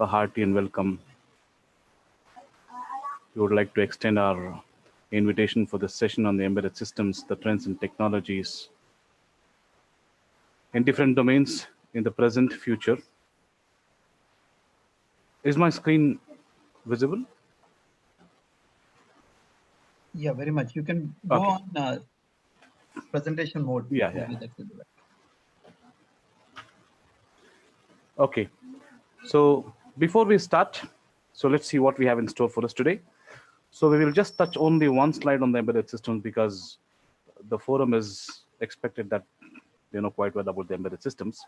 a hearty and welcome. We would like to extend our invitation for this session on the embedded systems, the trends and technologies in different domains in the present future. Is my screen visible? Yeah, very much. You can go on presentation mode. Yeah. Okay. So before we start, so let's see what we have in store for us today. So we will just touch only one slide on the embedded systems because the forum is expected that they know quite well about the embedded systems.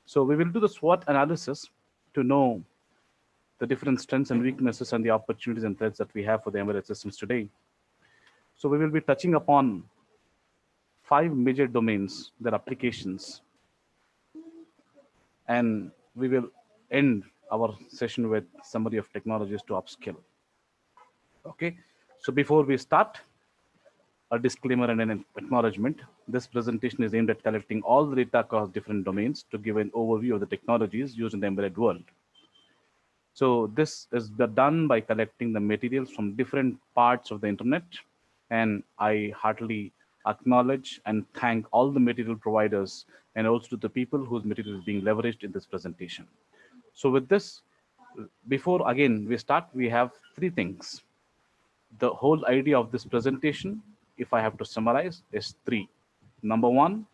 So we will do the SWOT analysis to know the different strengths and weaknesses and the opportunities and threats that we have for the embedded systems today. So we will be touching upon 5 major domains, their applications, and we will end our session with summary of technologies to upskill. Okay, so before we start, a disclaimer and an acknowledgement. This presentation is aimed at collecting all the data across different domains to give an overview of the technologies used in the embedded world. So this is done by collecting the materials from different parts of the internet, and I heartily acknowledge and thank all the material providers and also to the people whose material is being leveraged in this presentation. So with this, before again we start, we have 3 things. The whole idea of this presentation, if I have to summarize, is 3. Number 1,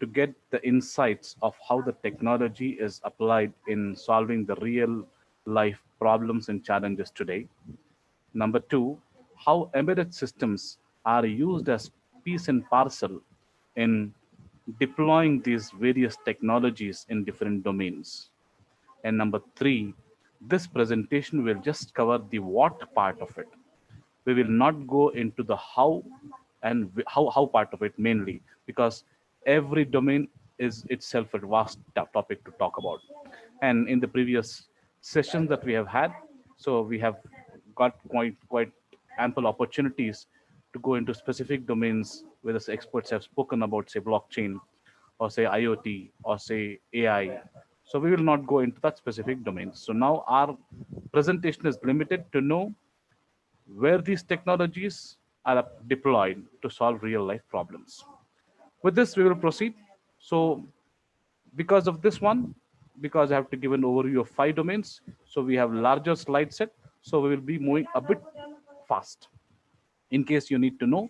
to get the insights of how the technology is applied in solving the real life problems and challenges today. Number 2, how embedded systems are used as piece and parcel in deploying these various technologies in different domains. And number 3, this presentation will just cover the what part of it. We will not go into the how and how part of it mainly, because every domain is itself a vast topic to talk about. And in the previous sessions that we have had, so we have got quite ample opportunities to go into specific domains where the experts have spoken about, say, blockchain, or say IoT, or say AI. So we will not go into that specific domains. So now our presentation is limited to know where these technologies are deployed to solve real life problems. With this, we will proceed. So because of this one, because I have to give an overview of 5 domains, so we have larger slide set, so we will be moving a bit fast. In case you need to know,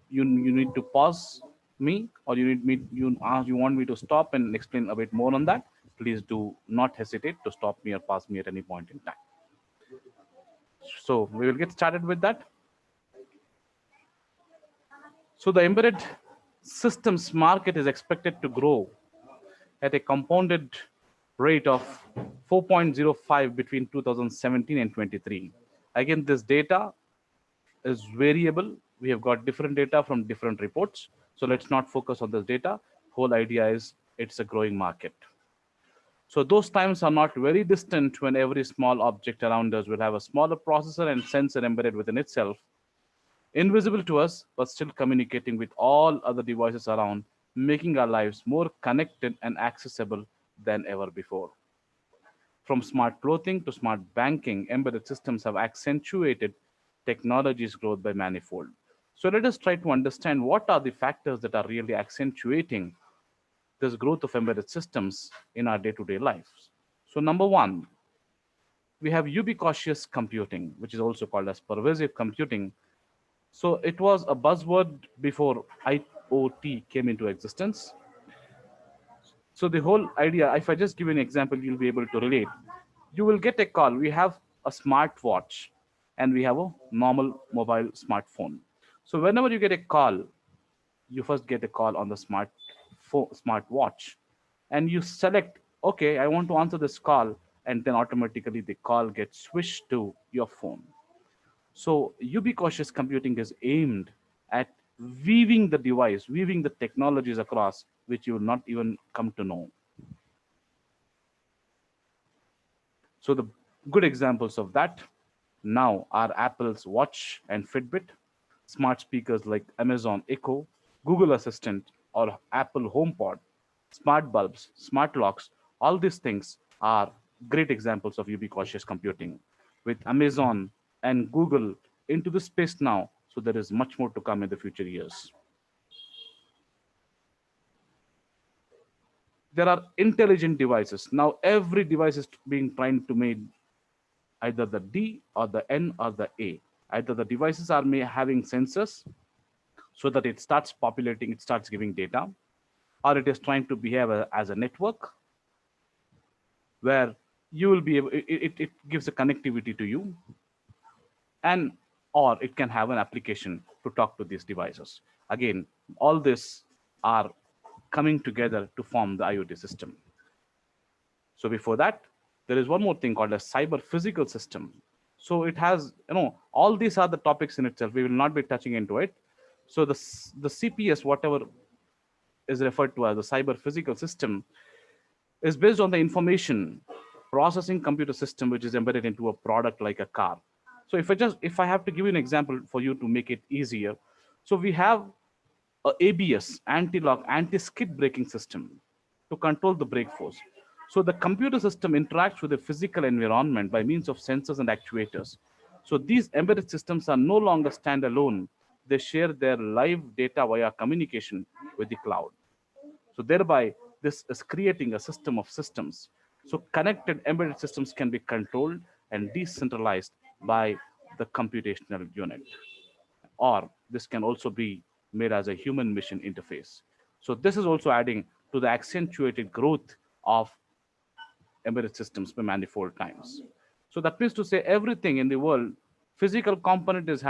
you need to pause me, or you want me to stop and explain a bit more on that, please do not hesitate to stop me or pause me at any point in time. So we will get started with that. So the embedded systems market is expected to grow at a compounded rate of 4.05 between 2017 and 23. Again, this data is variable. We have got different data from different reports. So let's not focus on this data. Whole idea is it's a growing market. So those times are not very distant when every small object around us will have a smaller processor and sensor embedded within itself, invisible to us, but still communicating with all other devices around, making our lives more connected and accessible than ever before. From smart clothing to smart banking, embedded systems have accentuated technology's growth by manifold. So let us try to understand what are the factors that are really accentuating this growth of embedded systems in our day-to-day lives. So number 1, we have ubiquitous computing, which is also called as pervasive computing. So it was a buzzword before IoT came into existence. So the whole idea, if I just give you an example, you'll be able to relate. You will get a call. We have a smartwatch and we have a normal mobile smartphone. So whenever you get a call, you first get a call on the smartwatch, and you select, okay, I want to answer this call, and then automatically the call gets switched to your phone. So ubiquitous computing is aimed at weaving the device, weaving the technologies across, which you will not even come to know. So the good examples of that now are Apple's Watch and Fitbit, smart speakers like Amazon Echo, Google Assistant, or Apple HomePod, smart bulbs, smart locks. All these things are great examples of ubiquitous computing with Amazon and Google into the space now. So there is much more to come in the future years. There are intelligent devices. Now every device is being trying to make either the D or the N or the A. Either the devices are having sensors so that it starts populating, it starts giving data, or it is trying to behave as a network where you will be able, it gives a connectivity to you, and or it can have an application to talk to these devices. Again, all this are coming together to form the IoT system. So before that, there is one more thing called a cyber physical system. So it has, all these are the topics in itself. We will not be touching into it. So the CPS, whatever is referred to as the cyber physical system, is based on the information processing computer system which is embedded into a product like a car. So if I have to give you an example for you to make it easier, so we have a ABS, anti-lock, anti-skid braking system to control the brake force. So the computer system interacts with the physical environment by means of sensors and actuators. So these embedded systems are no longer standalone. They share their live data via communication with the cloud. So thereby, this is creating a system of systems. So connected embedded systems can be controlled and decentralized by the computational unit. Or this can also be made as a human machine interface. So this is also adding to the accentuated growth of embedded systems by manifold times. So that means to say everything in the world, physical component is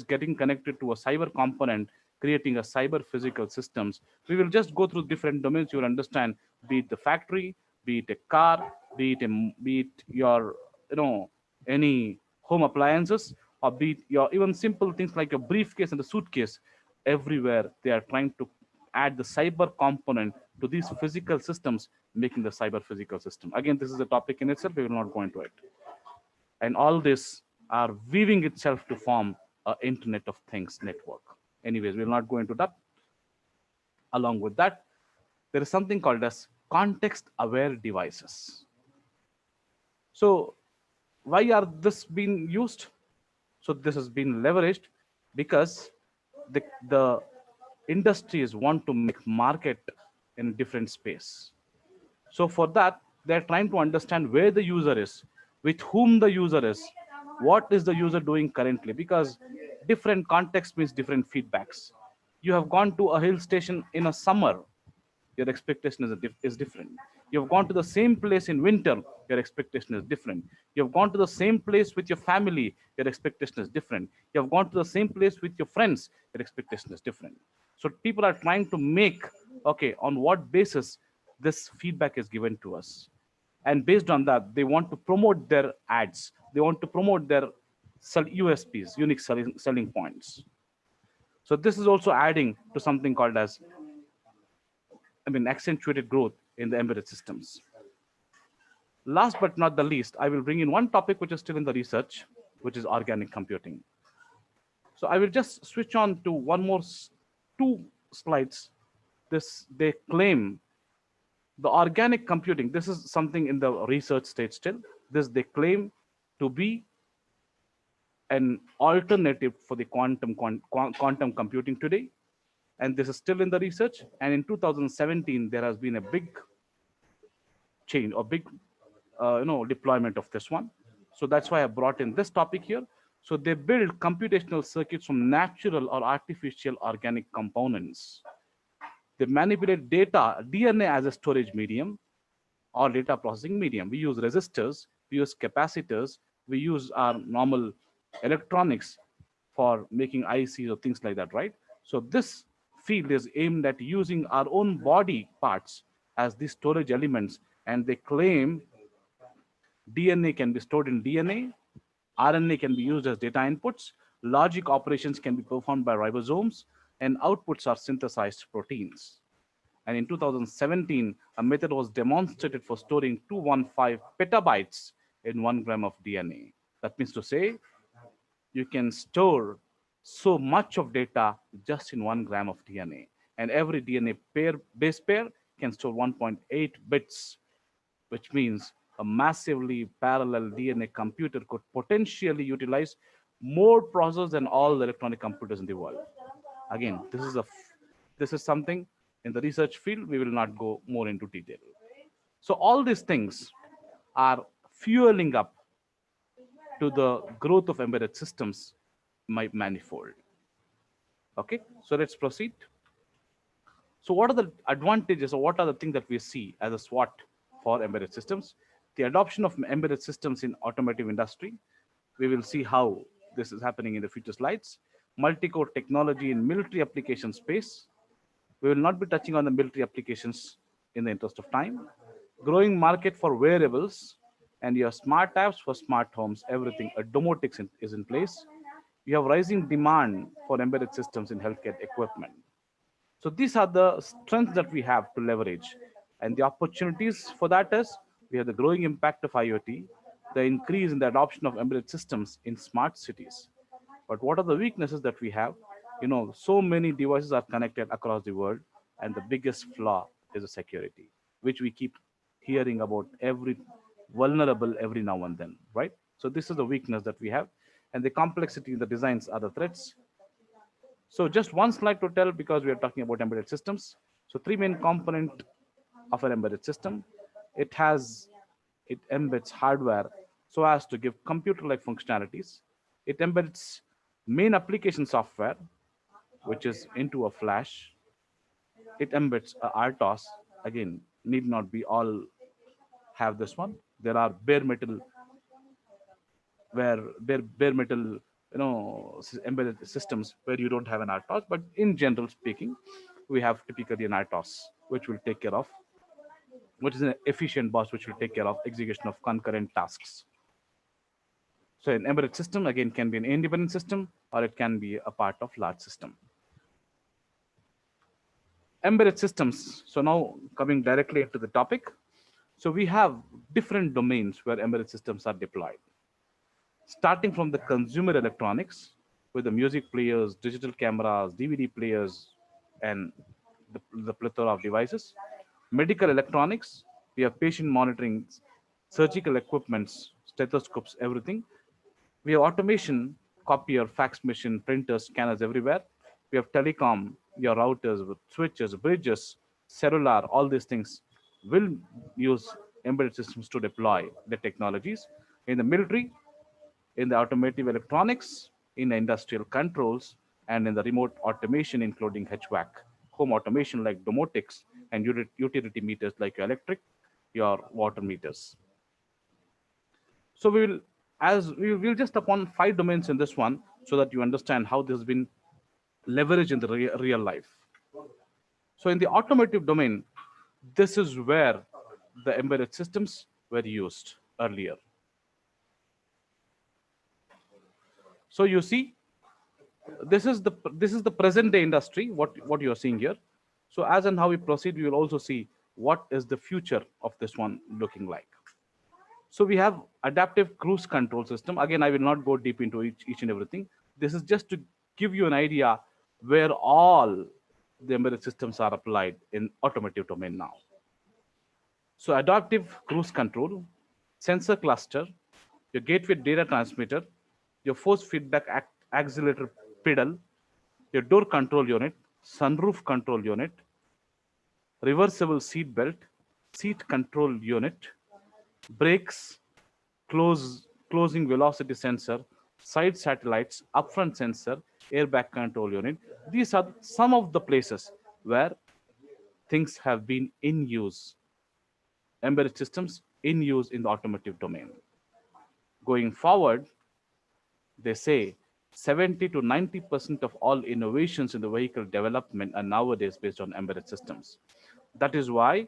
getting connected to a cyber component, creating a cyber physical systems. We will just go through different domains. You will understand, be it the factory, be it a car, be it your, any home appliances, or be it your even simple things like a briefcase and a suitcase. Everywhere they are trying to add the cyber component to these physical systems, making the cyber physical system. Again, this is a topic in itself. We will not go into it. And all this are weaving itself to form a Internet of Things network. Anyways, we will not go into that. Along with that, there is something called as context-aware devices. So why are this being used? So this has been leveraged because the industries want to make market in different space. So for that, they're trying to understand where the user is, with whom the user is, what is the user doing currently, because different context means different feedbacks. You have gone to a hill station in a summer, your expectation is different. You have gone to the same place in winter, your expectation is different. You have gone to the same place with your family, your expectation is different. You have gone to the same place with your friends, your expectation is different. So people are trying to make, okay, on what basis this feedback is given to us. And based on that, they want to promote their ads. They want to promote their USPs, unique selling points. So this is also adding to something called as, accentuated growth in the embedded systems. Last but not the least, I will bring in one topic which is still in the research, which is organic computing. So I will just switch on to two slides. They claim the organic computing, this is something in the research stage still. This they claim to be an alternative for the quantum computing today. And this is still in the research. And in 2017, there has been a big change or big deployment of this one. So that's why I brought in this topic here. So they build computational circuits from natural or artificial organic components. They manipulate data, DNA as a storage medium or data processing medium. We use resistors, we use capacitors, we use our normal electronics for making ICs or things like that, right? So this field is aimed at using our own body parts as these storage elements, and they claim DNA can be stored in DNA, RNA can be used as data inputs, logic operations can be performed by ribosomes, and outputs are synthesized proteins. And in 2017, a method was demonstrated for storing 215 petabytes in 1 gram of DNA. That means to say, you can store so much of data just in 1 gram of DNA. And every DNA base pair can store 1.8 bits, which means a massively parallel DNA computer could potentially utilize more processors than all the electronic computers in the world. Again, this is something in the research field we will not go more into detail. So all these things are fueling up to the growth of embedded systems manifold. Okay, so let's proceed. So what are the advantages or what are the things that we see as a SWOT for embedded systems? The adoption of embedded systems in automotive industry. We will see how this is happening in the future slides. Multi-core technology in military application space. We will not be touching on the military applications in the interest of time. Growing market for wearables and your smart apps for smart homes, everything. A domotics is in place. You have rising demand for embedded systems in healthcare equipment. So these are the strengths that we have to leverage. And the opportunities for that is we have the growing impact of IoT, the increase in the adoption of embedded systems in smart cities. But what are the weaknesses that we have? You know, so many devices are connected across the world, and the biggest flaw is the security, which we keep hearing about every vulnerable every now and then, right? So this is the weakness that we have, and the complexity in the designs are the threats. So just one slide to tell because we are talking about embedded systems. So three main component of an embedded system. It embeds hardware so as to give computer-like functionalities. It embeds main application software, which is into a flash. It embeds a RTOS. Again, need not be all have this one. There are bare metal where bare metal embedded systems where you don't have an RTOS, but in general speaking, we have typically an RTOS which will take care of, which is an efficient bus which will take care of execution of concurrent tasks. So an embedded system again can be an independent system or it can be a part of large system. Embedded systems. So now coming directly into the topic. So we have different domains where embedded systems are deployed. Starting from the consumer electronics with the music players, digital cameras, DVD players, and the plethora of devices. Medical electronics, we have patient monitoring, surgical equipments, stethoscopes, everything. We have automation, copier, fax machine, printers, scanners everywhere. We have telecom, your routers with switches, bridges, cellular, all these things will use embedded systems to deploy the technologies. In the military, in the automotive electronics, in the industrial controls, and in the remote automation, including HVAC, home automation like domotics, and utility meters like your electric, your water meters. So we will just upon 5 domains in this one so that you understand how this has been leveraged in the real life. So in the automotive domain, this is where the embedded systems were used earlier. So you see, this is the present day industry, what you are seeing here. So as and how we proceed, we will also see what is the future of this one looking like. So we have adaptive cruise control system. Again, I will not go deep into each and everything. This is just to give you an idea where all the embedded systems are applied in automotive domain now. So adaptive cruise control, sensor cluster, your gateway data transmitter, your force feedback accelerator pedal, your door control unit, sunroof control unit, reversible seat belt, seat control unit, brakes, closing velocity sensor, side satellites, upfront sensor, airbag control unit. These are some of the places where things have been in use, embedded systems in use in the automotive domain. Going forward, they say 70 to 90% of all innovations in the vehicle development are nowadays based on embedded systems. That is why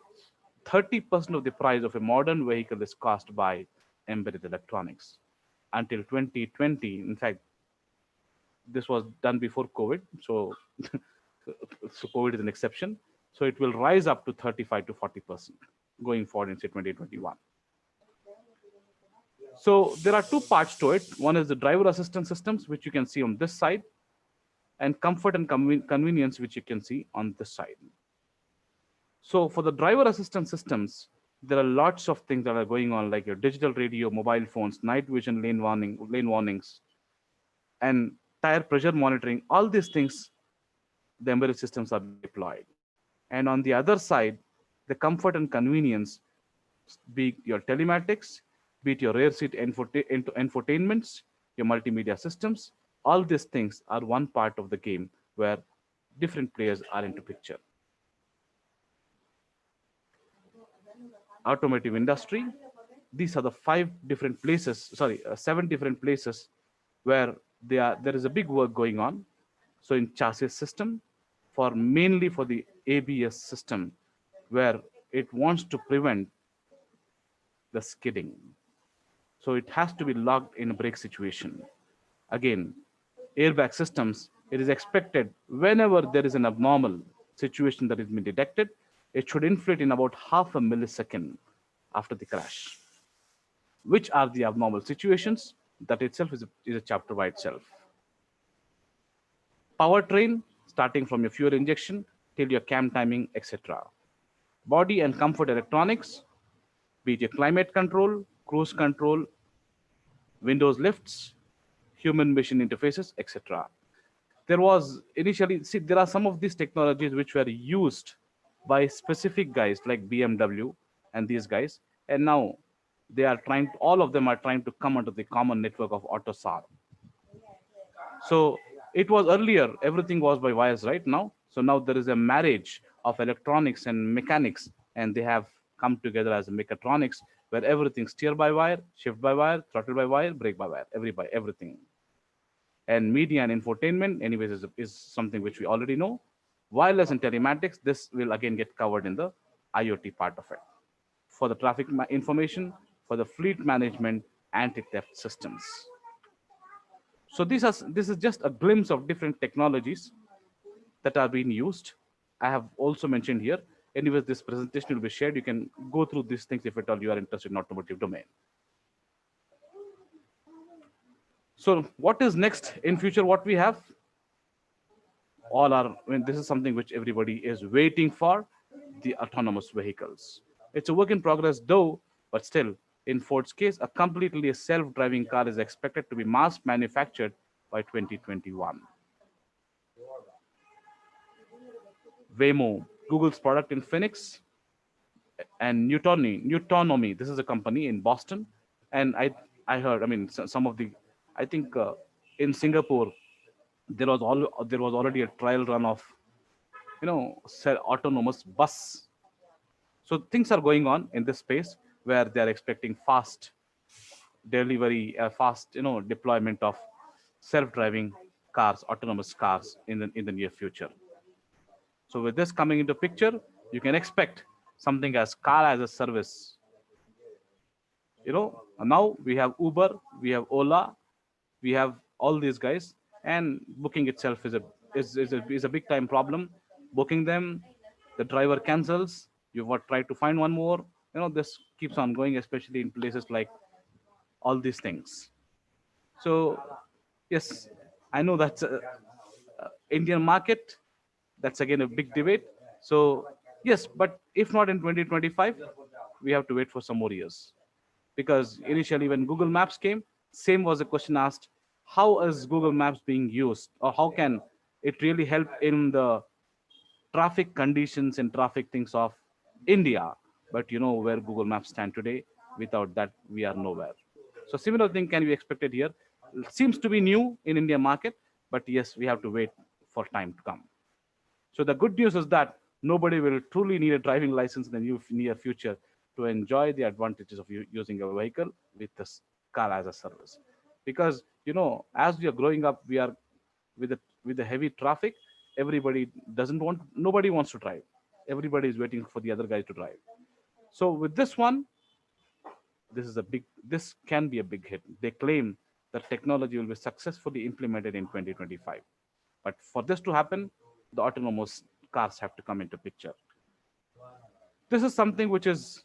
30% of the price of a modern vehicle is caused by embedded electronics. Until 2020, in fact, this was done before COVID, so so COVID is an exception. So it will rise up to 35 to 40% going forward in say 2021. So there are two parts to it. One is the driver assistance systems, which you can see on this side, and comfort and convenience, which you can see on this side. So for the driver assistance systems, There are lots of things that are going on, like your digital radio, mobile phones, night vision, lane warnings, and tire pressure monitoring. All these things, the embedded systems are being deployed. And on the other side, the comfort and convenience, be it your telematics, be it your rear seat infotainments, your multimedia systems, all these things are one part of the game where different players are into picture. Automotive industry, these are the seven different places where there is a big work going on. So in chassis system, for mainly for the ABS system, where it wants to prevent the skidding. So it has to be locked in a brake situation. Again, airbag systems, it is expected whenever there is an abnormal situation that has been detected, it should inflate in about half a millisecond after the crash. Which are the abnormal situations? That itself is a chapter by itself. Powertrain, starting from your fuel injection till your cam timing, etc. Body and comfort electronics, be it your climate control, cruise control, windows lifts, human machine interfaces, etc. There was initially, see, there are some of these technologies which were used by specific guys like BMW and these guys, and now all of them are trying to come under the common network of AutoSAR. So it was earlier, everything was by wires, right now. So now there is a marriage of electronics and mechanics, and they have come together as a mechatronics, where everything steer by wire, shift by wire, throttle by wire, brake by wire, everything. And media and infotainment, anyways, is something which we already know. Wireless and telematics, this will again get covered in the IoT part of it. For the traffic information, for the fleet management, anti-theft systems. So this is just a glimpse of different technologies that are being used. I have also mentioned here. Anyways, this presentation will be shared. You can go through these things if at all you are interested in automotive domain. So what is next in future? What we have? This is something which everybody is waiting for, the autonomous vehicles. It's a work in progress though, but still, in Ford's case, a completely self-driving car is expected to be mass manufactured by 2021. Waymo, Google's product in Phoenix, and Newtonomy. This is a company in Boston, and I heard. I mean, some of the, I think in Singapore, there was already a trial run of, autonomous bus. So things are going on in this space where they are expecting fast delivery, fast deployment of self-driving cars, autonomous cars in the near future. So with this coming into picture, you can expect something as car as a service. Now we have Uber, we have Ola, we have all these guys, and booking itself is a big time problem. Booking them, the driver cancels. You what try to find one more. This keeps on going, especially in places like all these things. So yes, I know that's Indian market. That's again a big debate. So yes, but if not in 2025, we have to wait for some more years. Because initially when Google Maps came, same was a question asked, how is Google Maps being used, or how can it really help in the traffic conditions and traffic things of India? But you know where Google Maps stand today. Without that, we are nowhere. So similar thing can be expected here. Seems to be new in India market, but yes, we have to wait for time to come. So the good news is that nobody will truly need a driving license in the near future to enjoy the advantages of using a vehicle with this car as a service. Because as we are growing up, we are with the heavy traffic. Nobody wants to drive. Everybody is waiting for the other guy to drive. So with this one, this can be a big hit. They claim that technology will be successfully implemented in 2025. But for this to happen, the autonomous cars have to come into picture. This is something which is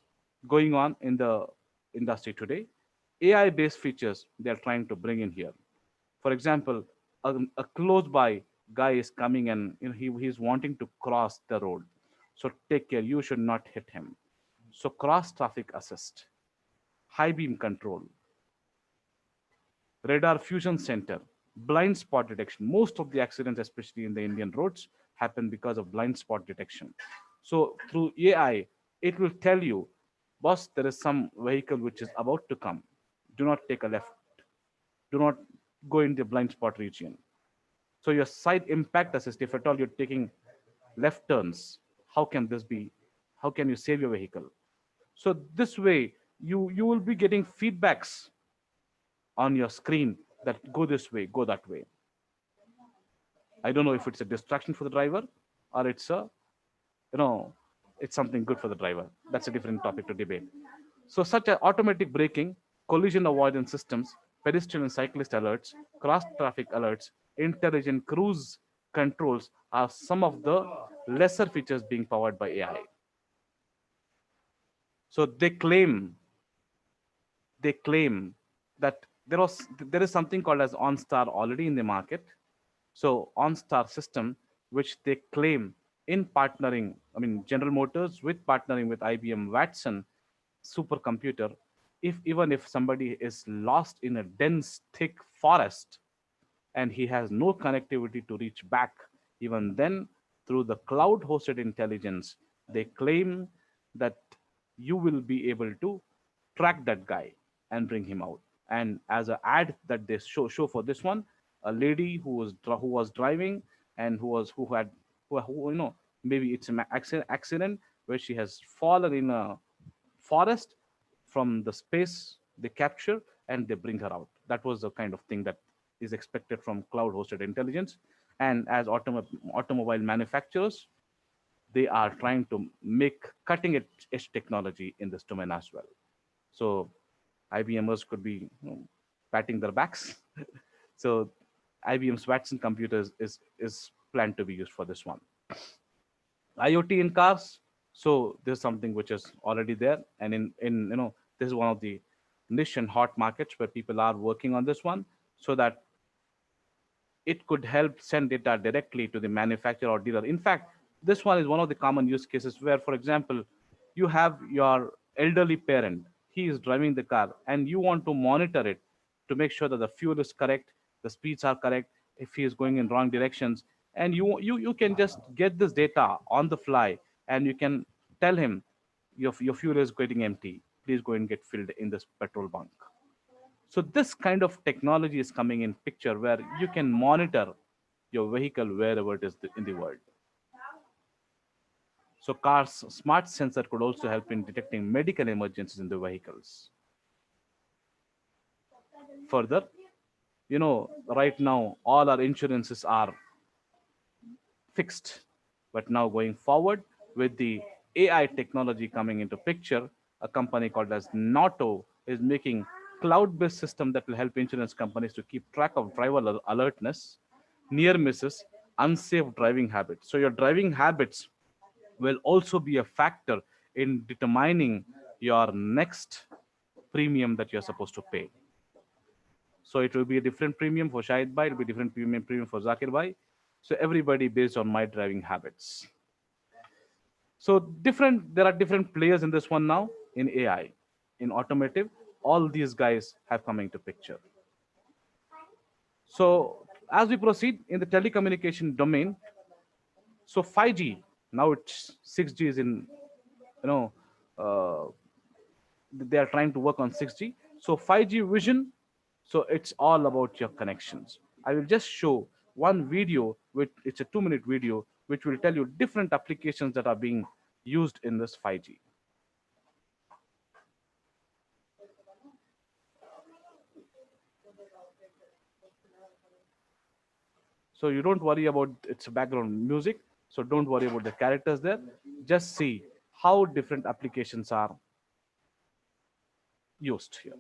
going on in the industry today. AI-based features they are trying to bring in here. For example, a close by guy is coming and he's wanting to cross the road. So take care, you should not hit him. So cross traffic assist, high beam control, radar fusion center, blind spot detection. Most of the accidents, especially in the Indian roads, happen because of blind spot detection. So through AI, it will tell you, boss, there is some vehicle which is about to come. Do not take a left. Do not go in the blind spot region. So your side impact assist, if at all you're taking left turns, how can this be? How can you save your vehicle? So this way, you will be getting feedbacks on your screen that go this way, go that way. I don't know if it's a distraction for the driver or it's a, you know, it's something good for the driver. That's a different topic to debate. So such as automatic braking, collision avoidance systems, pedestrian and cyclist alerts, cross traffic alerts, intelligent cruise controls are some of the lesser features being powered by AI. So they claim that there is something called as OnStar already in the market. So OnStar system, which they claim in partnering, I mean General Motors with partnering with IBM Watson supercomputer, if even if somebody is lost in a dense, thick forest and he has no connectivity to reach back, even then, through the cloud hosted intelligence, they claim that you will be able to track that guy and bring him out. And as an ad that they show for this one, a lady who was driving and who maybe it's an accident where she has fallen in a forest. From the space they capture and they bring her out. That was the kind of thing that is expected from cloud hosted intelligence. And as automobile manufacturers, they are trying to make cutting edge technology in this domain as well. So IBMers could be patting their backs. So IBM's Watson computers is planned to be used for this one. IoT in cars. So this is something which is already there, and in this is one of the niche and hot markets where people are working on this one, so that it could help send data directly to the manufacturer or dealer. In fact, this one is one of the common use cases where, for example, you have your elderly parent, he is driving the car, and you want to monitor it to make sure that the fuel is correct, the speeds are correct, if he is going in wrong directions, and you can just get this data on the fly, and you can tell him your fuel is getting empty. Please go and get filled in this petrol bunk. So this kind of technology is coming in picture where you can monitor your vehicle wherever it is in the world. So cars smart sensor could also help in detecting medical emergencies in the vehicles. Further, right now all our insurances are fixed. But now going forward with the AI technology coming into picture, a company called as Noto is making cloud-based system that will help insurance companies to keep track of driver alertness, near misses, unsafe driving habits. So your driving habits will also be a factor in determining your next premium that you're supposed to pay. So it will be a different premium for Shahid Bhai, it will be different premium for Zakir Bhai. So everybody based on my driving habits. So there are different players in this one now in AI, in automotive. All these guys have come into picture. So as we proceed in the telecommunication domain, so 5G, now it's 6G is in, you know, uh, they are trying to work on 6G. So 5G vision, so it's all about your connections. I will just show one video, which it's a 2-minute video, which will tell you different applications that are being used in this 5G. So you don't worry about its background music. So don't worry about the characters there. Just see how different applications are used here.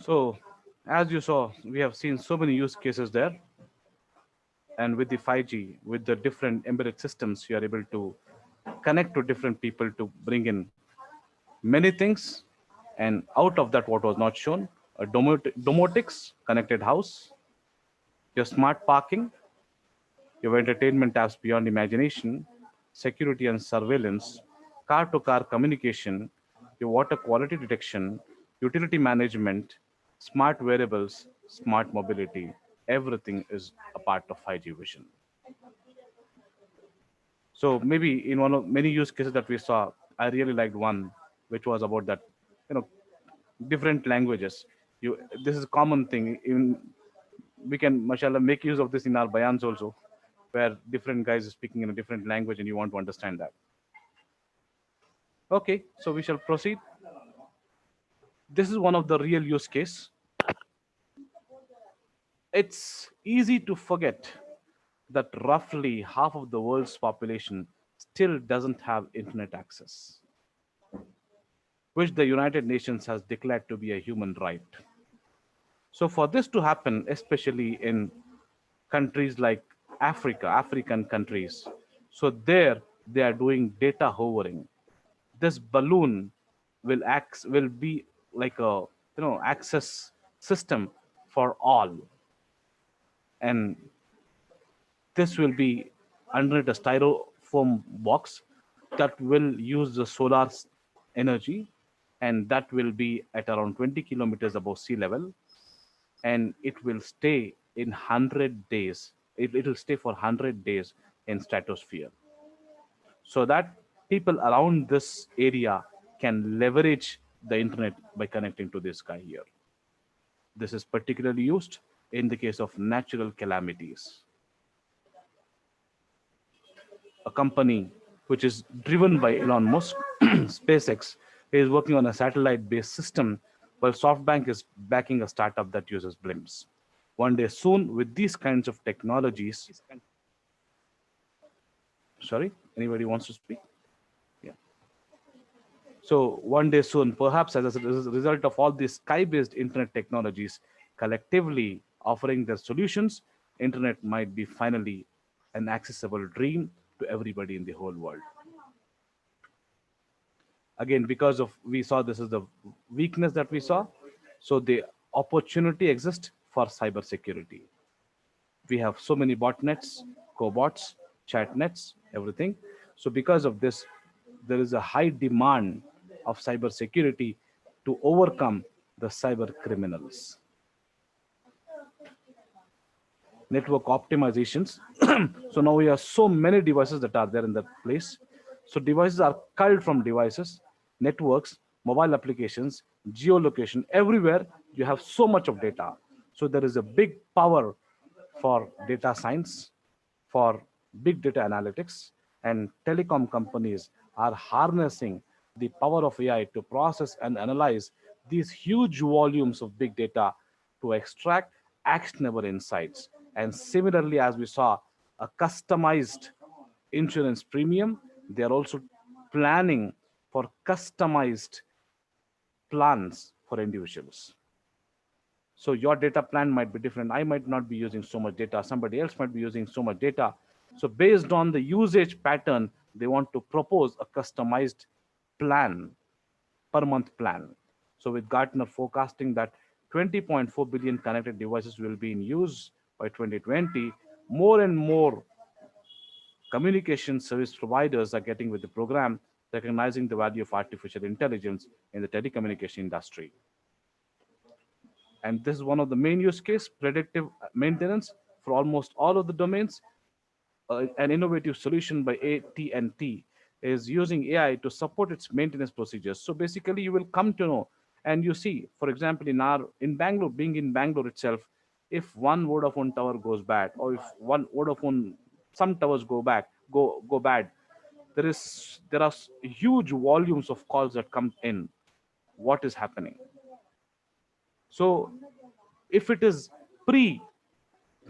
So, as you saw, we have seen so many use cases there. And with the 5G, with the different embedded systems, you are able to connect to different people to bring in many things. And out of that, what was not shown, a domotics, connected house, your smart parking, your entertainment apps beyond imagination, security and surveillance, car-to-car communication, your water quality detection, utility management, smart wearables, smart mobility. Everything is a part of 5G vision. So maybe in one of many use cases that we saw, I really liked one, which was about that, you know, different languages. This is a common thing. We can, mashallah, make use of this in our bayans also, where different guys are speaking in a different language and you want to understand that. Okay, so we shall proceed. This is one of the real use case. It's easy to forget that roughly half of the world's population still doesn't have internet access, which the United Nations has declared to be a human right. So for this to happen, especially in countries like African countries, so there they are doing data hovering. This balloon will be like a access system for all, and this will be under a styrofoam box that will use the solar energy, and that will be at around 20 kilometers above sea level, and it will stay in 100 days. It will stay for 100 days in stratosphere, so that people around this area can leverage the internet by connecting to this guy here. This is particularly used in the case of natural calamities. A company which is driven by Elon Musk, SpaceX, is working on a satellite-based system, while SoftBank is backing a startup that uses blimps. One day soon, with these kinds of technologies, sorry, anybody wants to speak? Yeah. So one day soon, perhaps as a result of all these sky-based internet technologies collectively offering their solutions, internet might be finally an accessible dream to everybody in the whole world. Again, because of we saw this is the weakness that we saw, so the opportunity exists for cybersecurity. We have so many botnets, cobots, chatnets, everything. So because of this, there is a high demand of cybersecurity to overcome the cyber criminals. Network optimizations. So now we have so many devices that are there in that place. So devices are culled from devices, networks, mobile applications, geolocation, everywhere you have so much of data. So there is a big power for data science, for big data analytics, and telecom companies are harnessing the power of AI to process and analyze these huge volumes of big data to extract actionable insights. And similarly, as we saw, a customized insurance premium, they are also planning for customized plans for individuals. So your data plan might be different. I might not be using so much data. Somebody else might be using so much data. So based on the usage pattern, they want to propose a customized plan, per month plan. So with Gartner forecasting that 20.4 billion connected devices will be in use by 2020, more and more communication service providers are getting with the program, recognizing the value of artificial intelligence in the telecommunication industry. And this is one of the main use case, predictive maintenance for almost all of the domains. An innovative solution by AT&T is using AI to support its maintenance procedures. So basically, you will come to know, and you see, for example, in Bangalore, being in Bangalore itself, if one Vodafone tower goes bad, or if one Vodafone, some towers go bad, there are huge volumes of calls that come in. What is happening? So if it is pre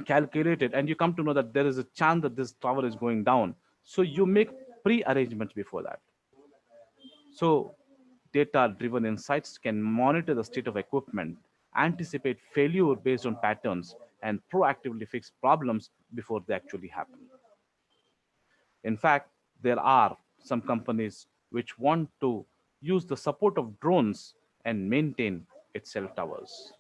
calculated and you come to know that there is a chance that this tower is going down, so you make pre-arrangements before that. So data driven insights can monitor the state of equipment, anticipate failure based on patterns, and proactively fix problems before they actually happen. In fact, there are some companies which want to use the support of drones and maintain its cell towers.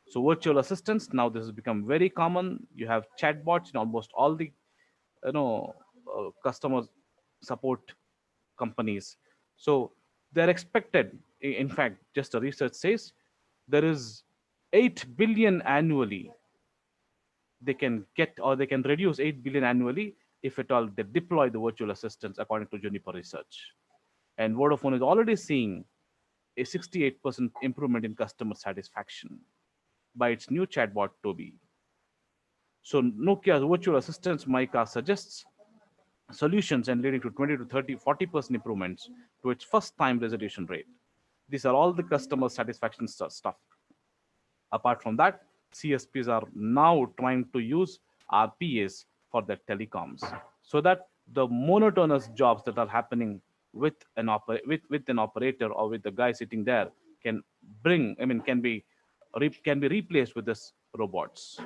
So virtual assistants, now this has become very common. You have chatbots in almost all the customer support companies. So they're expected, in fact, just a research says there is 8 billion annually they can get, or they can reduce 8 billion annually if at all they deploy the virtual assistants according to Juniper research. And Vodafone is already seeing a 68% improvement in customer satisfaction by its new chatbot Toby. So Nokia's virtual assistants Mica suggests solutions and leading to 20 to 30, 40% improvements to its first time resolution rate. These are all the customer satisfaction stuff. Apart from that, CSPs are now trying to use RPAs for their telecoms so that the monotonous jobs that are happening with an operator or with the guy sitting there can be replaced with this robots.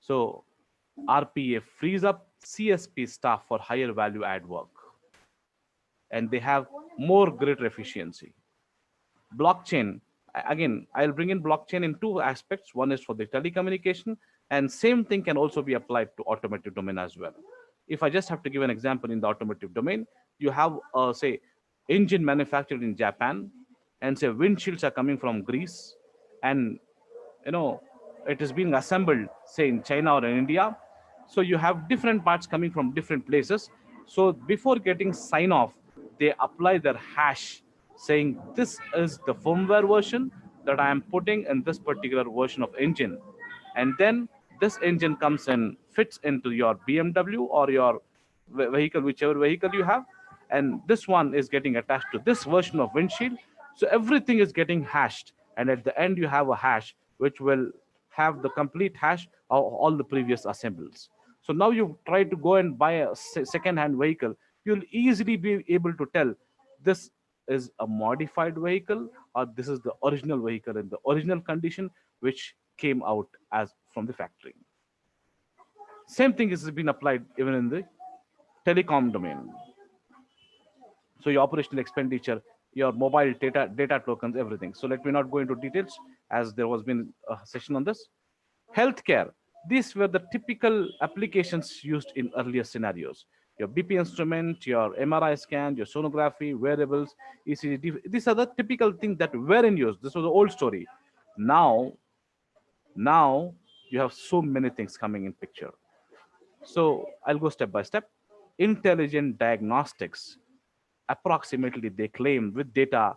So RPA frees up CSP staff for higher value add work, and they have more greater efficiency. Blockchain, again, I'll bring in blockchain in two aspects. One is for the telecommunication, and same thing can also be applied to automotive domain as well. If I just have to give an example in the automotive domain, you have say engine manufactured in Japan, and say windshields are coming from Greece, and you know it is being assembled say in China or in India. So you have different parts coming from different places. So before getting sign off, they apply their hash saying this is the firmware version that I am putting in this particular version of engine, and then this engine comes and fits into your BMW or your vehicle, whichever vehicle you have, and this one is getting attached to this version of windshield. So everything is getting hashed, and at the end you have a hash which will have the complete hash of all the previous assembles. So now you try to go and buy a second-hand vehicle, you'll easily be able to tell this is a modified vehicle or this is the original vehicle in the original condition which came out as from the factory. Same thing has been applied even in the telecom domain. So your operational expenditure, your mobile data tokens, everything. So let me not go into details as there was been a session on this. Healthcare, these were the typical applications used in earlier scenarios. Your BP instrument, your MRI scan, your sonography, wearables, ECG, these are the typical things that were in use. This was the old story. Now you have so many things coming in picture. So I'll go step by step. Intelligent diagnostics. Approximately, they claim with data,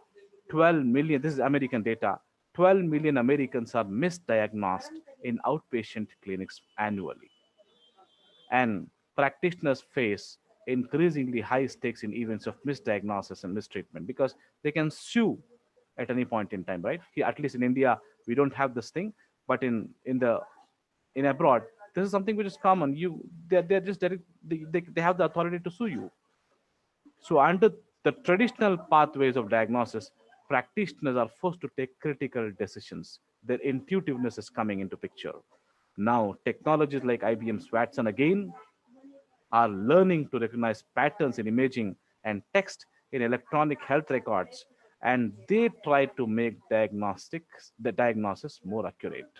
12 million, this is American data, 12 million Americans are misdiagnosed in outpatient clinics annually. And practitioners face increasingly high stakes in events of misdiagnosis and mistreatment because they can sue at any point in time, right? Here, at least in India, we don't have this thing, but in abroad, this is something which is common. They're just they have the authority to sue you. So under the traditional pathways of diagnosis, practitioners are forced to take critical decisions. Their intuitiveness is coming into picture. Now, technologies like IBM's Watson again are learning to recognize patterns in imaging and text in electronic health records, and they try to make the diagnosis more accurate,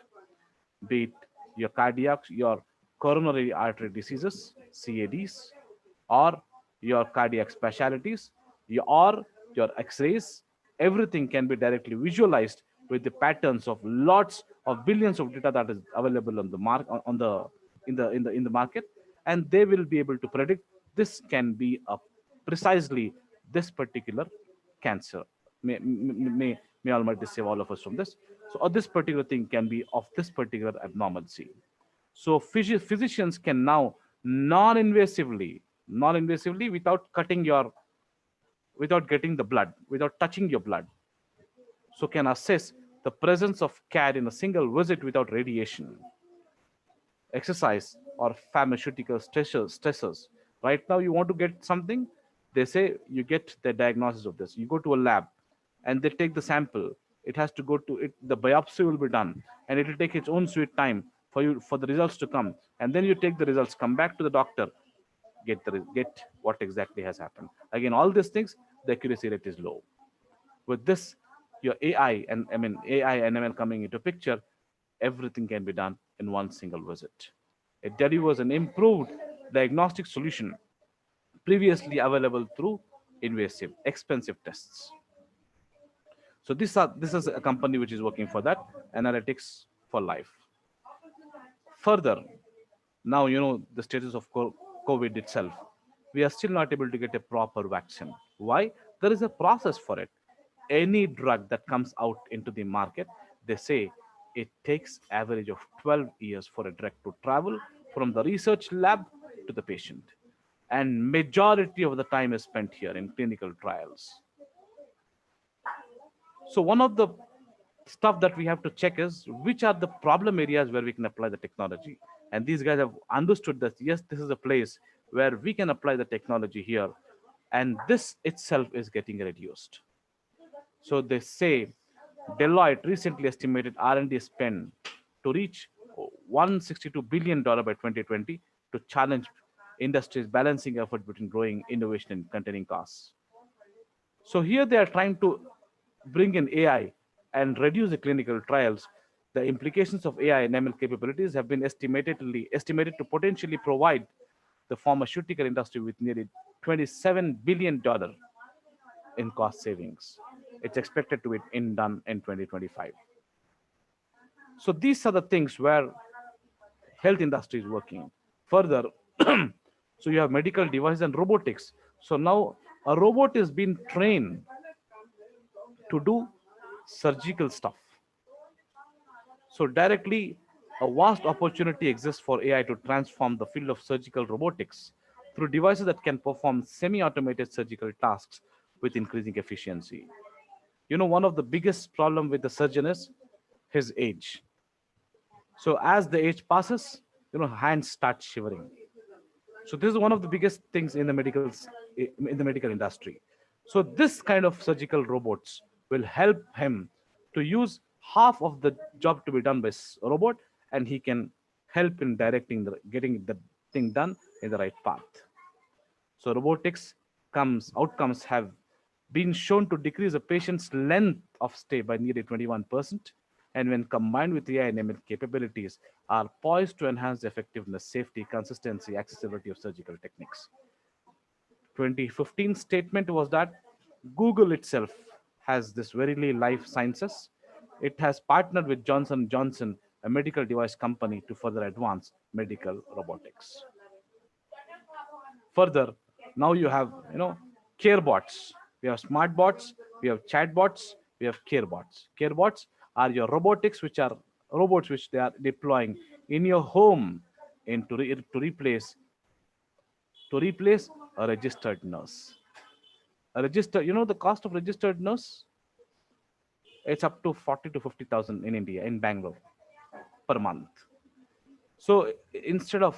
be it your coronary artery diseases, CADs, or your cardiac specialties, or your X-rays. Everything can be directly visualized with the patterns of lots of billions of data that is available on the on the in the market, and they will be able to predict this can be a precisely this particular cancer. May Almighty save all of us from this. So, or this particular thing can be of this particular abnormalcy. So, physicians can now non-invasively, without cutting your, without getting the blood, without touching your blood, so can assess the presence of CAD in a single visit without radiation, exercise, or pharmaceutical stressors. Right now, you want to get something, they say you get the diagnosis of this. You go to a lab and they take the sample. It has to go to it, the biopsy will be done, and it will take its own sweet time for you for the results to come. And then you take the results, come back to the doctor, get what exactly has happened. Again, all these things, the accuracy rate is low. With this, your AI and ML coming into picture, everything can be done in one single visit. It delivers an improved diagnostic solution previously available through invasive, expensive tests. So this is a company which is working for that, analytics for life. Further, now you know the status of COVID itself. We are still not able to get a proper vaccine. Why? There is a process for it. Any drug that comes out into the market, they say it takes average of 12 years for a drug to travel from the research lab to the patient. And majority of the time is spent here in clinical trials. So one of the stuff that we have to check is which are the problem areas where we can apply the technology. And these guys have understood that yes, this is a place where we can apply the technology here, and this itself is getting reduced. So they say Deloitte recently estimated R&D spend to reach $162 billion by 2020 to challenge industry's balancing effort between growing innovation and containing costs. So here they are trying to bring in AI and reduce the clinical trials. The implications of AI and ML capabilities have been estimated to potentially provide the pharmaceutical industry with nearly $27 billion in cost savings. It's expected to be done in 2025. So these are the things where health industry is working. Further, so you have medical devices and robotics. So now a robot is being trained to do surgical stuff. So directly, a vast opportunity exists for AI to transform the field of surgical robotics through devices that can perform semi-automated surgical tasks with increasing efficiency. You know, one of the biggest problem with the surgeon is his age. So as the age passes, you know, hands start shivering. So this is one of the biggest things in the medical industry. So this kind of surgical robots will help him to use half of the job to be done by robot, and he can help in directing getting the thing done in the right path. So robotics outcomes have been shown to decrease a patient's length of stay by nearly 21%, and when combined with AI and ML capabilities, are poised to enhance the effectiveness, safety, consistency, accessibility of surgical techniques. 2015 statement was that Google itself has this Verily Life Sciences. It has partnered with Johnson Johnson, a medical device company, to further advance medical robotics. Further, now you have, care bots. We have smart bots, we have chat bots, we have care bots. Care bots are your robotics, which are robots which they are deploying in your home, and to replace a registered nurse. A register, the cost of registered nurse, it's up to 40 to 50,000 in India, in Bangalore, per month. So instead of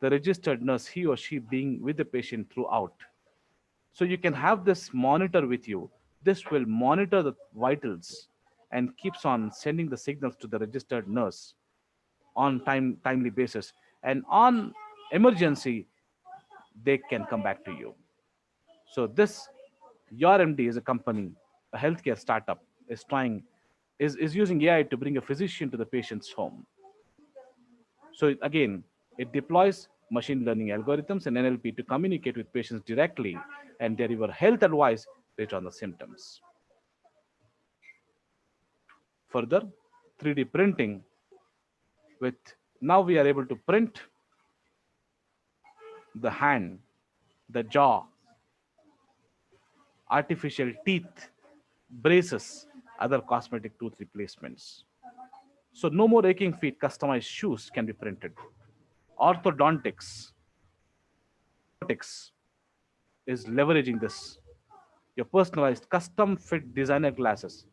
the registered nurse, he or she being with the patient throughout, so you can have this monitor with you. This will monitor the vitals and keeps on sending the signals to the registered nurse on timely basis. And on emergency, they can come back to you. So this, your MD is a company, a healthcare startup, is using AI to bring a physician to the patient's home. So again, it deploys machine learning algorithms and NLP to communicate with patients directly and deliver health advice based on the symptoms. Further, 3D printing, with now we are able to print the hand, the jaw, artificial teeth, braces, other cosmetic tooth replacements. So no more aching feet, customized shoes can be printed. Orthodontics, robotics is leveraging this. Your personalized custom fit designer glasses.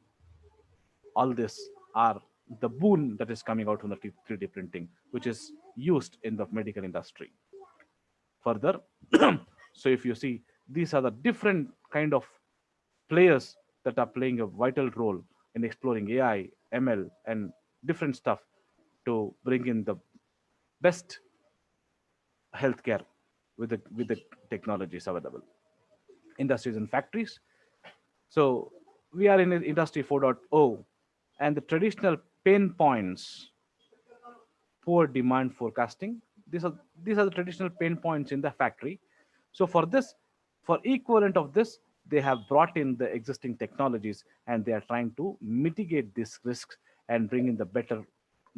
All this are the boon that is coming out from the 3D printing, which is used in the medical industry. Further, so if you see, these are the different kind of players that are playing a vital role in exploring AI, ML, and different stuff to bring in the best healthcare with the technologies available. Industries and factories. So we are in industry 4.0, and the traditional pain points, poor demand forecasting. These are the traditional pain points in the factory. So for this, for equivalent of this, they have brought in the existing technologies, and they are trying to mitigate these risks and bring in the better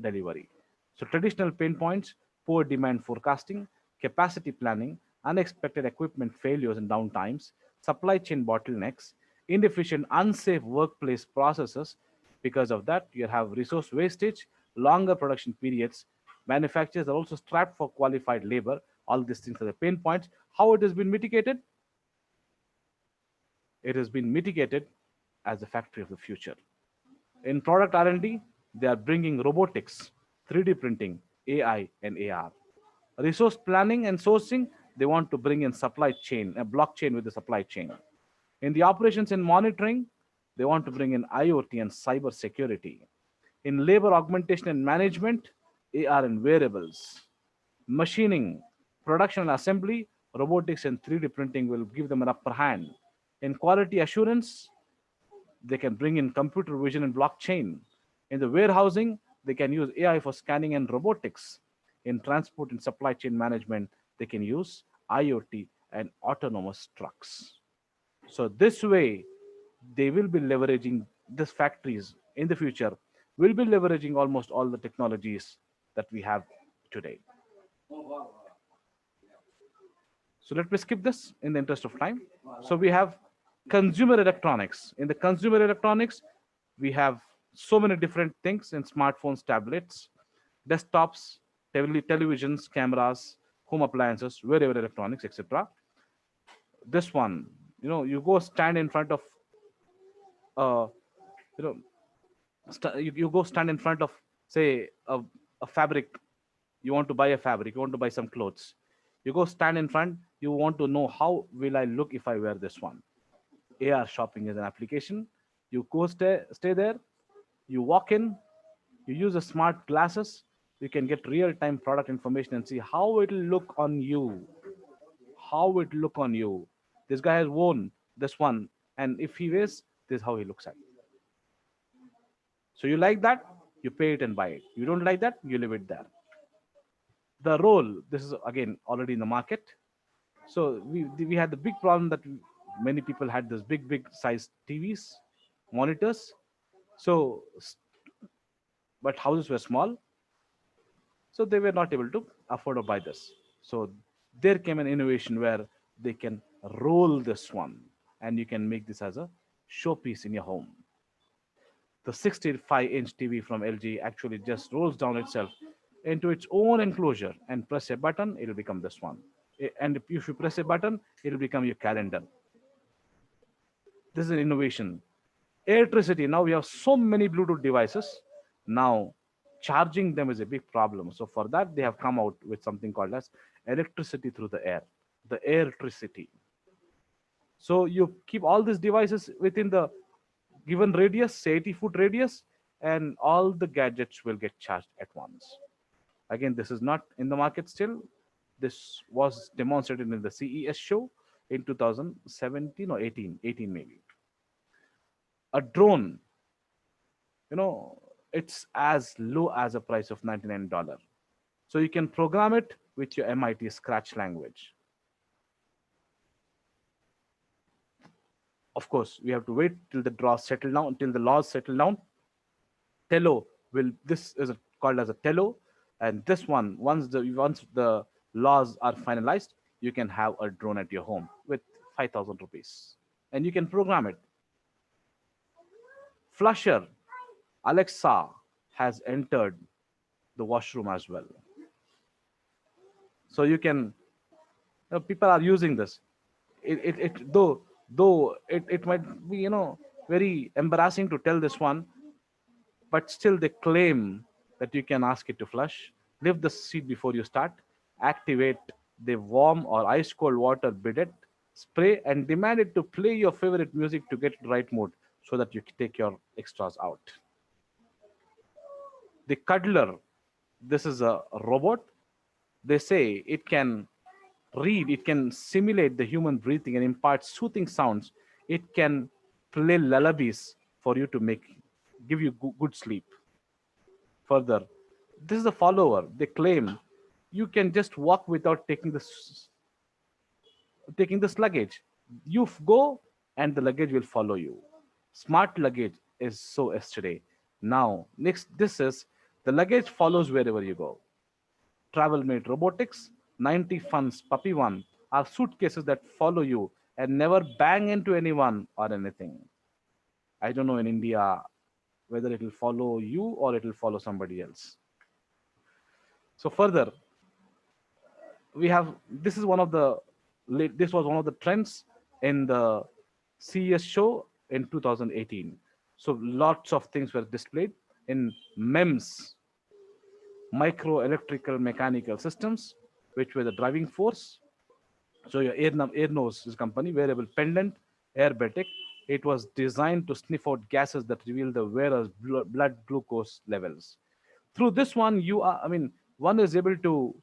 delivery. So traditional pain points: poor demand forecasting, capacity planning, unexpected equipment failures and downtimes, supply chain bottlenecks, inefficient, unsafe workplace processes. Because of that, you have resource wastage, longer production periods. Manufacturers are also strapped for qualified labor. All these things are the pain points. How it has been mitigated? It has been mitigated as the factory of the future. In product R&D, they are bringing robotics, 3D printing, AI, and AR. Resource planning and sourcing, they want to bring in supply chain, a blockchain with the supply chain. In the operations and monitoring, they want to bring in IoT and cyber security. In labor augmentation and management, AR and wearables. Machining, production and assembly, robotics and 3D printing will give them an upper hand. In quality assurance, they can bring in computer vision and blockchain. In the warehousing, they can use AI for scanning and robotics. In transport and supply chain management, they can use IoT and autonomous trucks. So this way, they will be leveraging these factories in the future, will be leveraging almost all the technologies that we have today. So let me skip this in the interest of time. So we have consumer electronics. In the consumer electronics, we have so many different things in smartphones, tablets, desktops, televisions, cameras, home appliances, wearable electronics, etc. This one, you go stand in front of, uh, you know, you go stand in front of, say, a fabric. You want to buy a fabric, you want to buy some clothes. You go stand in front, you want to know how will I look if I wear this one. AR shopping is an application. You go stay there, you walk in, you use a smart glasses, you can get real-time product information and see how it will look on you. How it look on you. This guy has worn this one, and if he wears, this is how he looks at. So you like that, you pay it and buy it. You don't like that, you leave it there. The role, this is again already in the market. So we had the big problem that many people had this big size TVs, monitors. So, but houses were small, so they were not able to afford or buy this. So There came an innovation where they can roll this one, and you can make this as a showpiece in your home. The 65-inch TV from LG actually just rolls down itself into its own enclosure, and press a button, it'll become this one. And if you press a button, it'll become your calendar. This is an innovation. AIRTRICITY, now we have so many Bluetooth devices. Now, charging them is a big problem. So for that, they have come out with something called as electricity through the air, the AIRTRICITY. So you keep all these devices within the given radius, say 80-foot radius, and all the gadgets will get charged at once. Again, this is not in the market still. This was demonstrated in the CES show in 2017 or 18 maybe. A drone, it's as low as a price of $99. So you can program it with your MIT Scratch language. Of course, we have to wait till the draws settle down, until the laws settle down. Telo this is called as a Telo, and this one, once the laws are finalized, you can have a drone at your home with 5,000 rupees, and you can program it. Flusher, Alexa has entered the washroom as well. So you can, people are using this. Though it might be, very embarrassing to tell this one, but still they claim that you can ask it to flush, lift the seat before you start, activate the warm or ice cold water bidet, spray, and demand it to play your favorite music to get right mood so that you can take your extras out. The cuddler, this is a robot. They say it can simulate the human breathing and impart soothing sounds. It can play lullabies for you to give you good sleep. Further, this is a follower. They claim you can just walk without taking this luggage. Go, and the luggage will follow you. Smart luggage is so yesterday. Now, next, this is the luggage follows wherever you go. Travel made robotics, 90 funds puppy one are suitcases that follow you and never bang into anyone or anything. I don't know in India whether it will follow you or it will follow somebody else. So further, we have this was one of the trends in the CES show in 2018. So lots of things were displayed in MEMS, micro electrical mechanical systems, which were the driving force. So your air nose is company, wearable pendant, airbatic. It was designed to sniff out gases that reveal the wearer's blood glucose levels. Through this one, one is able to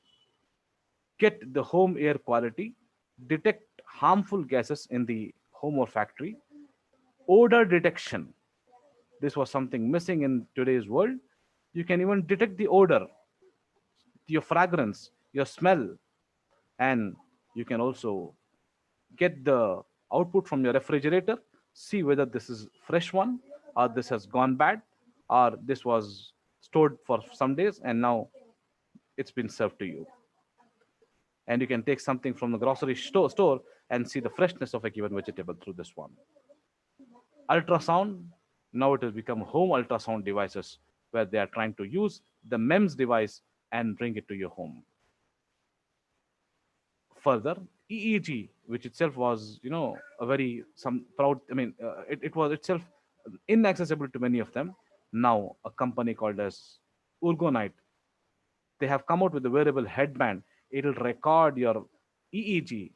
get the home air quality, detect harmful gases in the home or factory, odor detection. This was something missing in today's world. You can even detect the odor, your fragrance, your smell, and you can also get the output from your refrigerator, see whether this is fresh one or this has gone bad or this was stored for some days and now it's been served to you. And you can take something from the grocery store and see the freshness of a given vegetable through this one. Ultrasound, now it has become home ultrasound devices where they are trying to use the MEMS device and bring it to your home. Further, EEG, which itself was, a very some proud. It was itself inaccessible to many of them. Now, a company called as Urgonite, they have come out with a wearable headband. It'll record your EEG,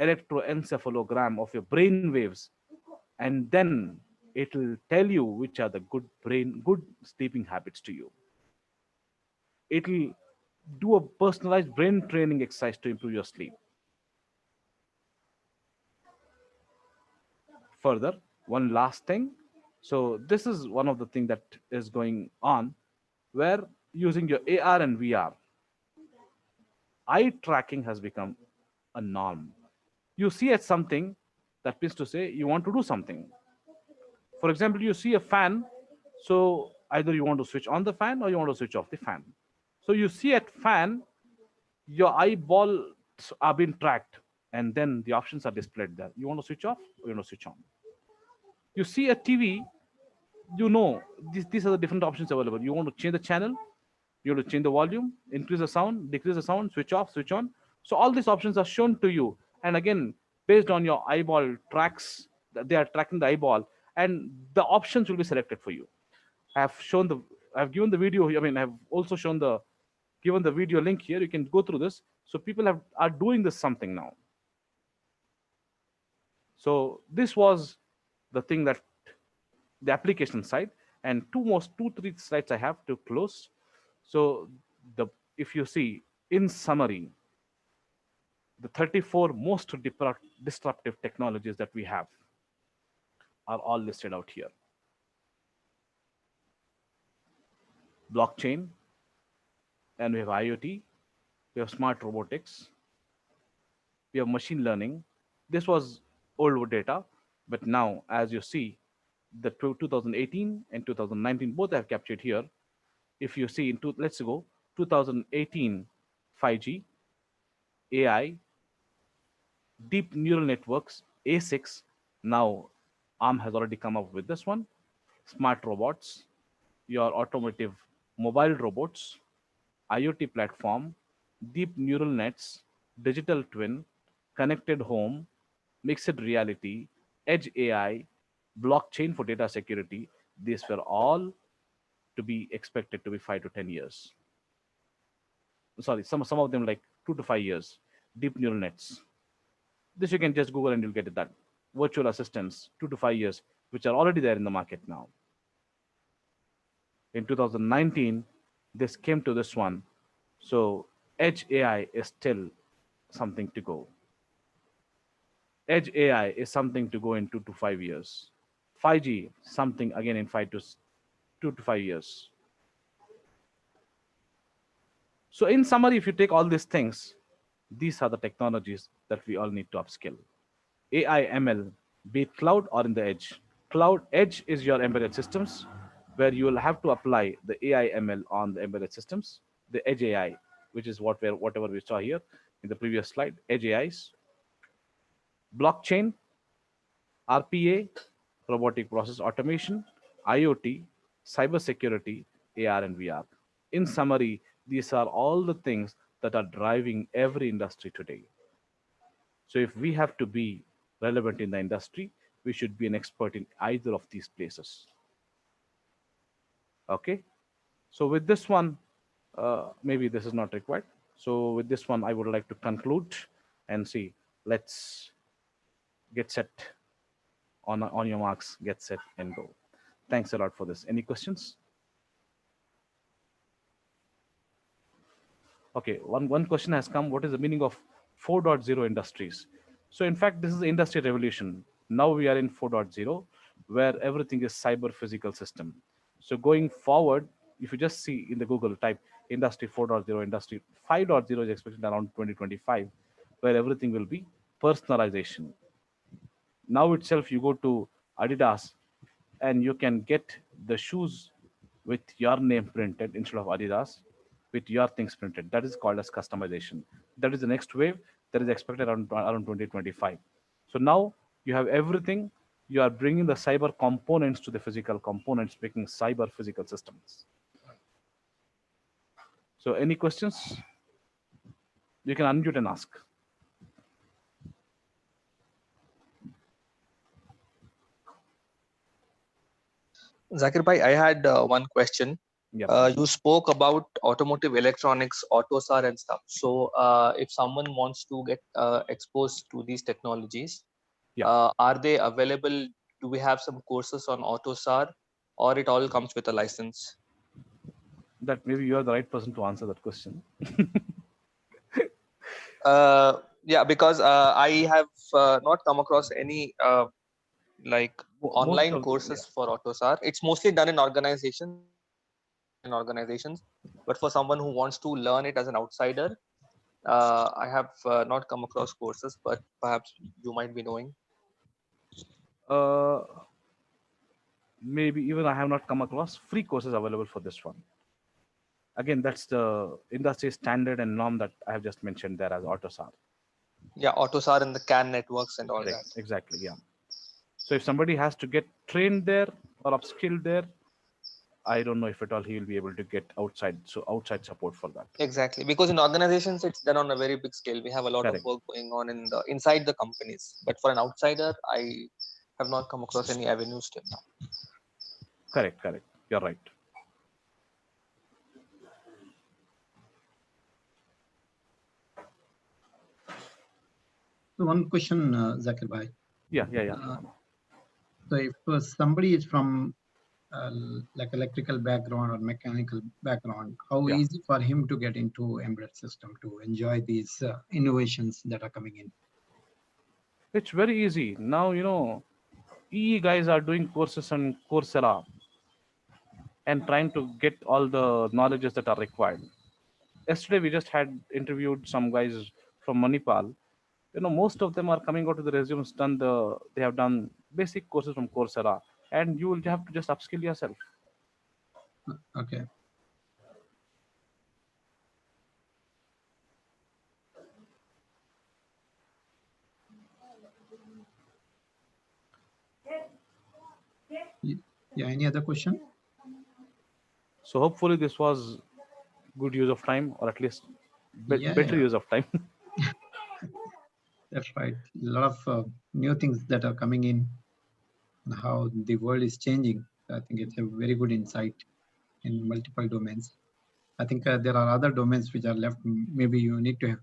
electroencephalogram of your brain waves, and then it'll tell you which are the good sleeping habits to you. It'll do a personalized brain training exercise to improve your sleep. Further, one last thing. So this is one of the things that is going on where using your AR and VR, eye tracking has become a norm. You see at something, that means to say you want to do something. For example, you see a fan, so either you want to switch on the fan or you want to switch off the fan. So you see at fan, your eyeball are being tracked, and then the options are displayed there. You want to switch off or you want to switch on. You see a TV, you know these are the different options available. You want to change the channel, you want to change the volume, increase the sound, decrease the sound, switch off, switch on. So all these options are shown to you, and again, based on your eyeball tracks, they are tracking the eyeball, and the options will be selected for you. I have shown the, I've given the video. I mean, I have also shown the, given the video link here. You can go through this. So people have are doing this something now. So this was the thing that the application side, and two, three slides I have to close. So the, if you see in summary, the 34 most disruptive technologies that we have are all listed out here. Blockchain, and we have IoT, we have smart robotics, we have machine learning. This was old data, but now, as you see, the 2018 and 2019 both I have captured here. If you see into, let's go 2018, 5G, AI, deep neural networks, A6. Now, ARM has already come up with this one. Smart robots, your automotive mobile robots, IoT platform, deep neural nets, digital twin, connected home, mixed reality, edge AI, blockchain for data security. These were all to be expected to be 5 to 10 years. Sorry, some of them like 2 to 5 years. Deep neural nets. This you can just Google and you'll get it done. Virtual assistants, 2 to 5 years, which are already there in the market now. In 2019, this came to this one. So edge AI is still something to go. Edge AI is something to go in 2 to 5 years. 5G, something again in 2 to 5 years. So in summary, if you take all these things, these are the technologies that we all need to upskill. AI, ML, be it cloud or in the edge. Cloud edge is your embedded systems, where you will have to apply the AI, ML on the embedded systems. The edge AI, which is whatever we saw here in the previous slide, edge AIs. Blockchain, RPA, robotic process automation, IoT, cybersecurity, AR and VR. In summary, these are all the things that are driving every industry today. So if we have to be relevant in the industry, we should be an expert in either of these places. Okay. So with this one, maybe this is not required. So with this one, I would like to conclude and see. Let's get set. On your marks, get set and go. Thanks a lot for this. Any questions? Okay, one question has come. What is the meaning of 4.0 industries? So in fact, this is the industry revolution. Now we are in 4.0, where everything is cyber physical system. So going forward, if you just see in the Google type industry 4.0, industry 5.0 is expected around 2025, where everything will be personalization. Now itself, you go to Adidas and you can get the shoes with your name printed instead of Adidas, with your things printed. That is called as customization. That is the next wave that is expected around 2025. So now you have everything. You are bringing the cyber components to the physical components, making cyber physical systems. So any questions? You can unmute and ask. Zakir bhai, I had one question. Yeah. You spoke about automotive electronics, AutoSAR and stuff. So if someone wants to get exposed to these technologies, Yeah. are they available? Do we have some courses on AutoSAR, or it all comes with a license? That maybe you are the right person to answer that question. Yeah, because I have not come across any like online courses for AutoSAR. It's mostly done in organizations, but for someone who wants to learn it as an outsider, I have not come across courses, but perhaps you might be knowing. Maybe even I have not come across free courses available for this one. Again, that's the industry standard and norm that I have just mentioned there as AutoSAR. Yeah, AutoSAR and the CAN networks and all Correct. that. Exactly. Yeah. So if somebody has to get trained there or upskilled there, I don't know if at all he will be able to get outside support for that. Exactly, because in organizations it's done on a very big scale. We have a lot Correct. of work going on inside the companies, but for an outsider, I have not come across any avenues till now. Correct. You're right. So one question, Zakir bhai. Yeah. So if somebody is from like electrical background or mechanical background, how easy for him to get into embedded system to enjoy these innovations that are coming in? It's very easy. Now, EE guys are doing courses on Coursera and trying to get all the knowledges that are required. Yesterday, we just had interviewed some guys from Manipal. Most of them are coming out with the resumes they have done basic courses from Coursera, and you will have to just upskill yourself. Okay. Yeah, any other question? So hopefully this was good use of time, or at least better use of time. That's right. A lot of new things that are coming in and how the world is changing. I think it's a very good insight in multiple domains. I think there are other domains which are left. Maybe you need to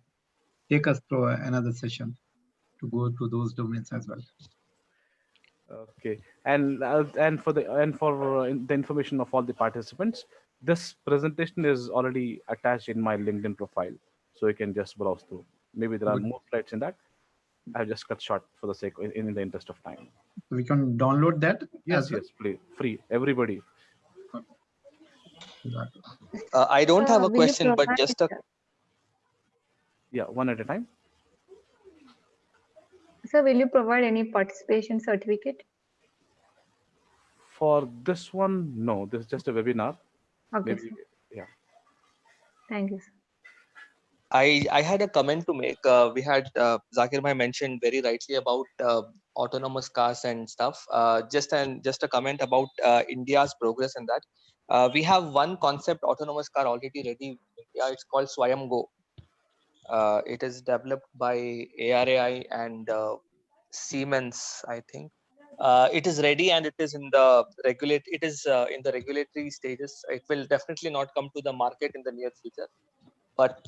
take us through another session to go to those domains as well. Okay, and for the information of all the participants, this presentation is already attached in my LinkedIn profile, so you can just browse through. Maybe there are Good. more slides in that. I've just cut short for the sake in the interest of time. We can download that. Yes, please, free, everybody. I don't have a question, but just a. Yeah, one at a time. Sir, will you provide any participation certificate? For this one, no. This is just a webinar. Okay, Maybe, sir. yeah. Thank you, sir. I had a comment to make. We had Zakir bhai mentioned very rightly about autonomous cars and stuff. Just a comment about India's progress in that. We have one concept autonomous car already ready in India. It's called Swayam Go. It is developed by ARAI and Siemens, I think. It is ready and it is in the regulatory stages. It will definitely not come to the market in the near future. But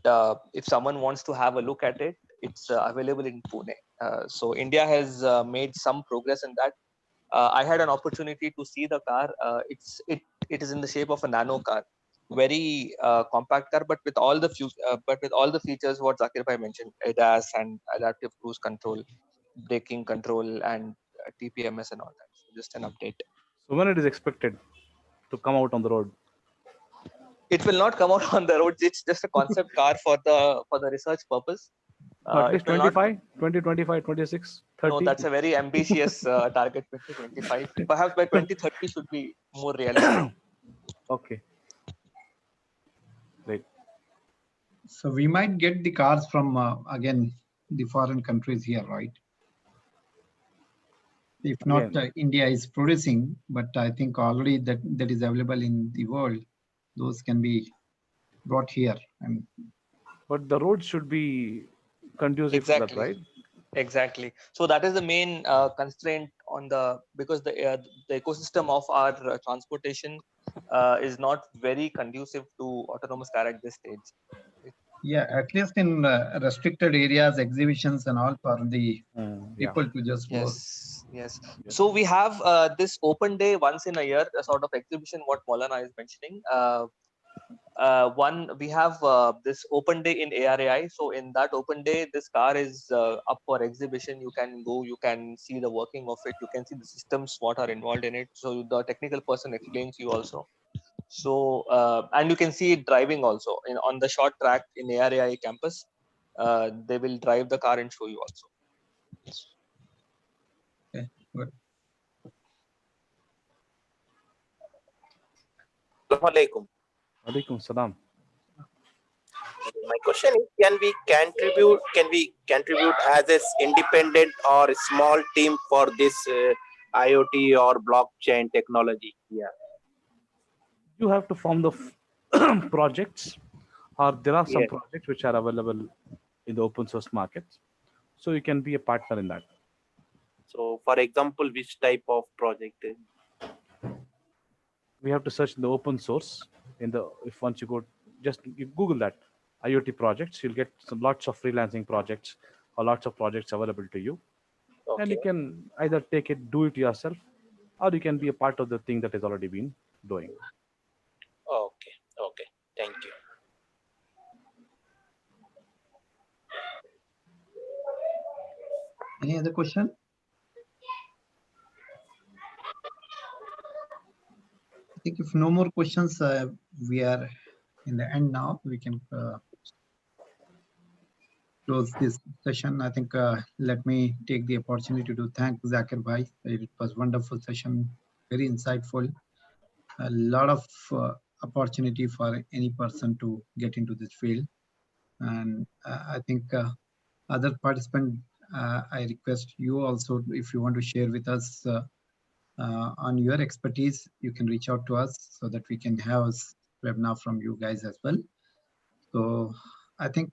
if someone wants to have a look at it, it's available in Pune. So India has made some progress in that. I had an opportunity to see the car. It is in the shape of a nano car, very compact car, but with all the features what Zakir bhai mentioned, ADAS and adaptive cruise control, braking control, and TPMS and all that. So just an update. So when it is expected to come out on the road? It will not come out on the roads. It's just a concept car for the research purpose. At least 25, 2025, 26, 30? No, that's a very ambitious target, 2025. Perhaps by 2030 should be more realistic. Okay. Great. So we might get the cars from, again, the foreign countries here, right? If not, India is producing, but I think already that is available in the world. Those can be brought here. But the road should be conducive for that, right? Exactly. So that is the main constraint because the ecosystem of our transportation is not very conducive to autonomous car at this stage. Yeah, at least in restricted areas, exhibitions and all for the people to just work. Yes. So we have this open day once in a year, a sort of exhibition what Maulana is mentioning. We have this open day in ARAI. So in that open day, this car is up for exhibition. You can go, you can see the working of it, you can see the systems what are involved in it. So the technical person explains you also. So and you can see it driving also on the short track in ARAI campus. They will drive the car and show you also. Okay, good. Assalamualaikum. Alaikum salam. My question is, can we contribute as a independent or a small team for this IoT or blockchain technology? Yeah. You have to form the projects, or there are some Yeah. projects which are available in the open source market. So you can be a partner in that. So, for example, which type of project? We have to search in the open source. If once you go, just you Google that IoT projects, you'll get lots of freelancing projects or lots of projects available to you. And you Okay. can either take it, do it yourself, or you can be a part of the thing that has already been doing. Okay. Okay. Thank you. Any other question? I think if no more questions, we are in the end now. We can close this session. I think let me take the opportunity to thank Zakir Bhai. It was wonderful session, very insightful. A lot of opportunity for any person to get into this field. And I think other participants, I request you also, if you want to share with us on your expertise, you can reach out to us so that we can have a webinar from you guys as well. So I think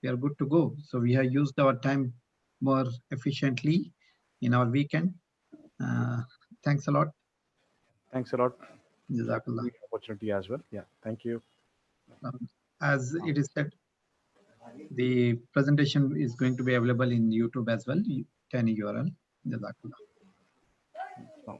we are good to go. So we have used our time more efficiently in our weekend. Thanks a lot. Thanks a lot. Jazakallah. Opportunity as well. Yeah, thank you. As it is said, the presentation is going to be available in YouTube as well. Tiny URL. Jazakallah. Oh.